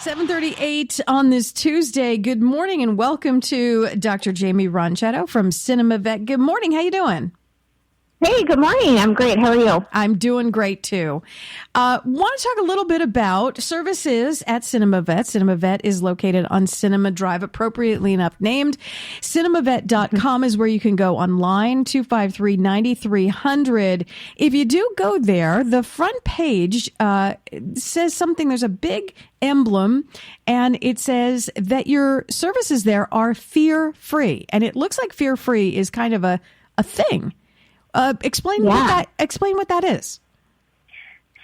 7:38 on this Tuesday. Good morning and welcome to Dr. Jaimie Ronchetto from Cinema Vet. Good morning. How you doing? Hey, good morning. I'm great. How are you? I'm doing great, too. Want to talk a little bit about services at Cinema Vet. Cinema Vet is located on Cinema Drive, appropriately enough named. CinemaVet.com is where you can go online, 253-9300. If you do go there, the front page says something. There's a big emblem, and it says that your services there are fear-free. And it looks like fear-free is kind of a thing. Explain what that is.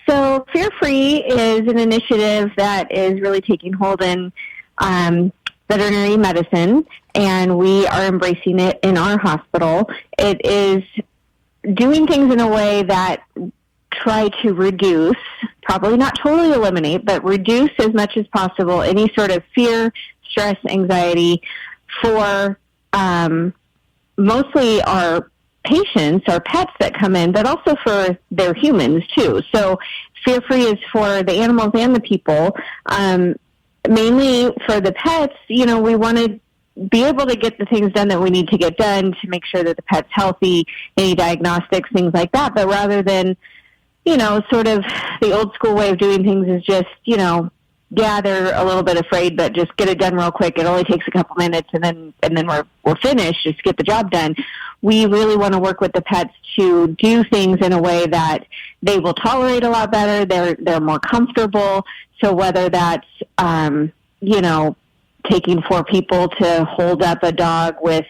So Fear Free is an initiative that is really taking hold in veterinary medicine, and we are embracing it in our hospital. It is doing things in a way that try to reduce, probably not totally eliminate, but reduce as much as possible any sort of fear, stress, anxiety for mostly our patients or pets that come in, but also for their humans too. So Fear Free is for the animals and the people. Mainly for the pets, we want to be able to get the things done that we need to get done to make sure that the pet's healthy, any diagnostics, things like that. But rather than, sort of the old school way of doing things is just, they're a little bit afraid, but just get it done real quick. It only takes a couple minutes, and then we're finished. Just get the job done. We really want to work with the pets to do things in a way that they will tolerate a lot better. They're more comfortable. So whether that's taking 4 people to hold up a dog with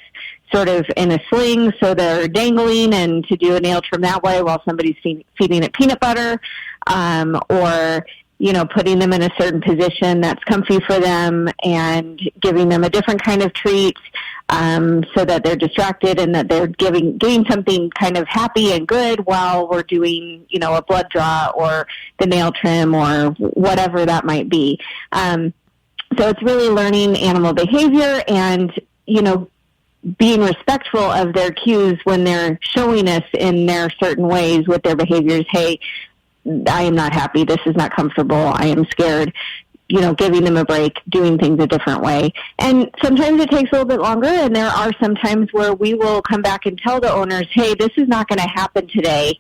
sort of in a sling, so they're dangling, and to do a nail trim that way while somebody's feeding it peanut butter, or putting them in a certain position that's comfy for them and giving them a different kind of treat, so that they're distracted and that they're getting something kind of happy and good while we're doing, a blood draw or the nail trim or whatever that might be. So it's really learning animal behavior and, being respectful of their cues when they're showing us in their certain ways with their behaviors. Hey, I am not happy. This is not comfortable. I am scared. Giving them a break, doing things a different way. And sometimes it takes a little bit longer, and there are some times where we will come back and tell the owners, hey, this is not going to happen today.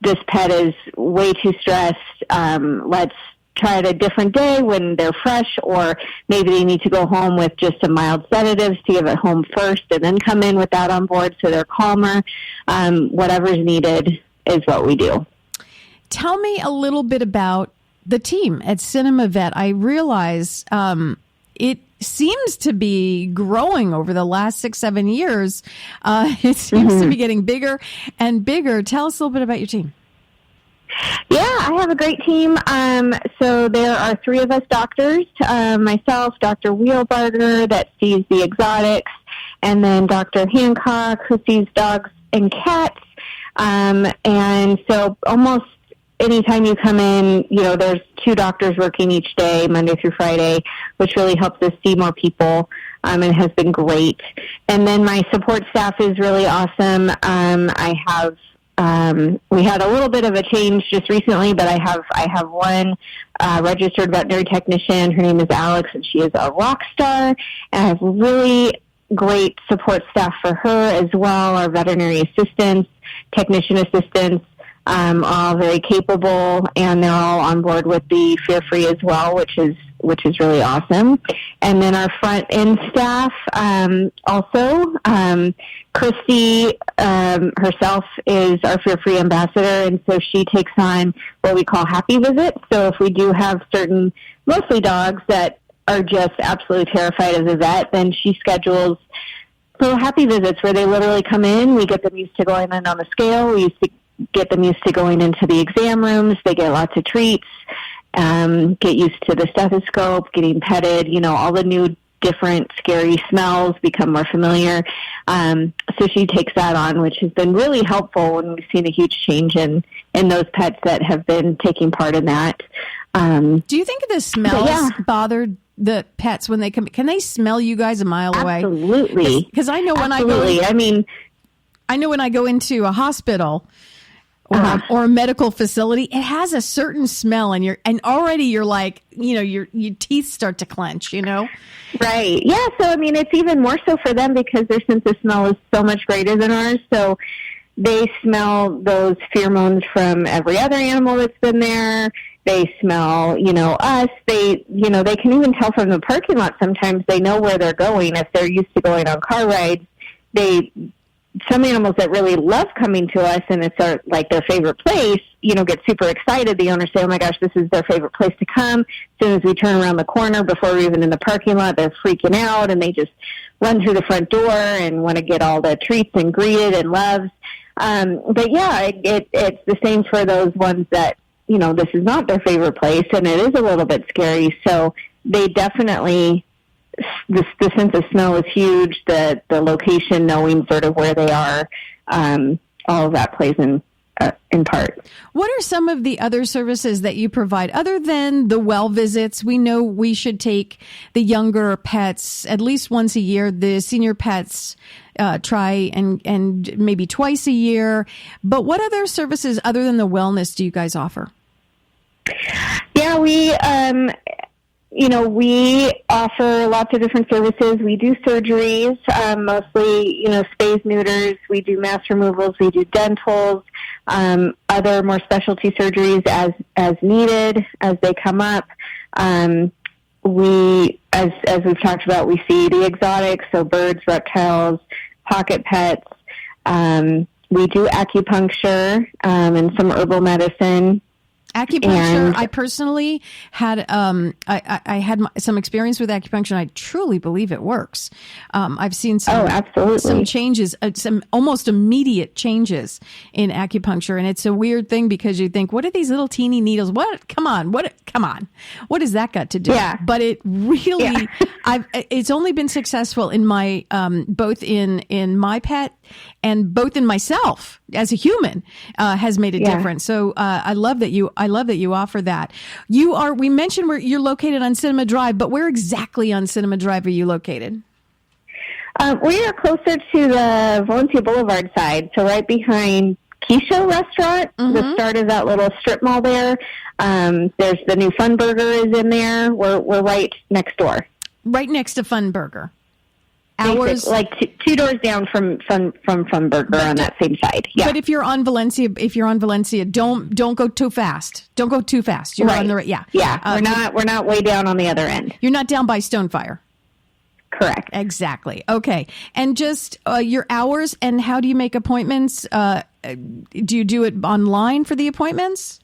This pet is way too stressed. Let's try it a different day when they're fresh, or maybe they need to go home with just some mild sedatives to give it home first and then come in with that on board so they're calmer. Whatever's needed is what we do. Tell me a little bit about the team at Cinema Vet. I realize it seems to be growing over the last 6-7 years. It seems to be getting bigger and bigger. Tell us a little bit about your team. Yeah, I have a great team. So there are 3 of us doctors, myself, Dr. Wheelbarger, that sees the exotics, and then Dr. Hancock, who sees dogs and cats. And so almost anytime you come in, there's 2 doctors working each day, Monday through Friday, which really helps us see more people, and has been great. And then my support staff is really awesome. We had a little bit of a change just recently, but I have one registered veterinary technician. Her name is Alex, and she is a rock star. And I have really great support staff for her as well. Our veterinary assistants, technician assistants, are all very capable, and they're all on board with the Fear Free as well, which is really awesome. And then our front end staff, also, Christy herself is our Fear Free ambassador, and so she takes on what we call happy visits. So if we do have certain, mostly dogs, that are just absolutely terrified of the vet, then she schedules little happy visits where they literally come in. We get them used to going in on the scale. We used to get them used to going into the exam rooms. They get lots of treats, get used to the stethoscope, getting petted, all the new different scary smells become more familiar. So she takes that on, which has been really helpful, and we've seen a huge change in those pets that have been taking part in that. Do you think the smells bothered the pets when they come? Can they smell you guys a mile away? Absolutely. Because I know when I know when I go into a hospital or a medical facility, it has a certain smell, and already you're like, your teeth start to clench, Right. Yeah. So, I mean, it's even more so for them because their sense of smell is so much greater than ours. So they smell those pheromones from every other animal that's been there. They smell, us. They can even tell from the parking lot. Sometimes they know where they're going. If they're used to going on car rides, some animals that really love coming to us and it's their favorite place, get super excited. The owners say, oh my gosh, this is their favorite place to come. As soon as we turn around the corner, before we're even in the parking lot, they're freaking out and they just run through the front door and want to get all the treats and greeted and loves. But yeah, it's the same for those ones that, this is not their favorite place and it is a little bit scary. So they definitely, the sense of smell is huge. The location, knowing sort of where they are, all of that plays in part. What are some of the other services that you provide other than the well visits? We know we should take the younger pets at least once a year. The senior pets try and maybe twice a year. But what other services other than the wellness do you guys offer? Yeah, we offer lots of different services. We do surgeries, mostly, spays, neuters. We do mass removals. We do dentals, other more specialty surgeries as needed, as they come up. We, as we've talked about, we see the exotics, so birds, reptiles, pocket pets. We do acupuncture, and some herbal medicine. Acupuncture, I personally had I had some experience with acupuncture, and I truly believe it works. I've seen some changes, some almost immediate changes in acupuncture, and it's a weird thing because you think, what are these little teeny needles? Come on, what has that got to do? Yeah. But it really, it's only been successful in my both in my pet and both in myself as a human has made a difference. So I love that you offer that. We mentioned where you're located on Cinema Drive, but where exactly on Cinema Drive are you located? We are closer to the Valencia Boulevard side, so right behind Quiche Restaurant, the start of that little strip mall there. There's the new Fun Burger is in there. We're right next door. Right next to Fun Burger. Hours like two doors down from Fun Burger on that same side. Yeah. But if you're on Valencia, don't go too fast. Don't go too fast. You're on the right. Yeah. Yeah. We're not way down on the other end. You're not down by Stonefire. Correct. Exactly. Okay. And just your hours and how do you make appointments? Do you do it online for the appointments?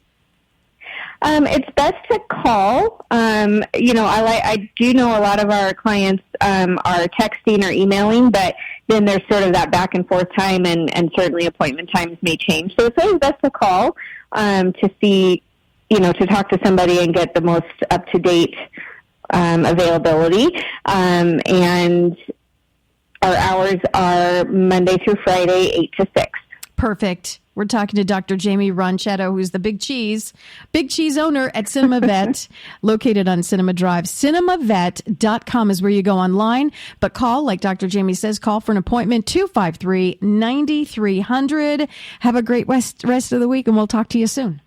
It's best to call. I do know a lot of our clients are texting or emailing, but then there's sort of that back and forth time, and certainly appointment times may change. So it's always best to call to see, to talk to somebody and get the most up-to-date availability. And our hours are Monday through Friday, 8 to 6. Perfect. We're talking to Dr. Jaimie Ronchetto, who's the big cheese owner at Cinema Vet, located on Cinema Drive. CinemaVet.com is where you go online, but call, like Dr. Jaimie says, call for an appointment, 253-9300. Have a great rest of the week, and we'll talk to you soon.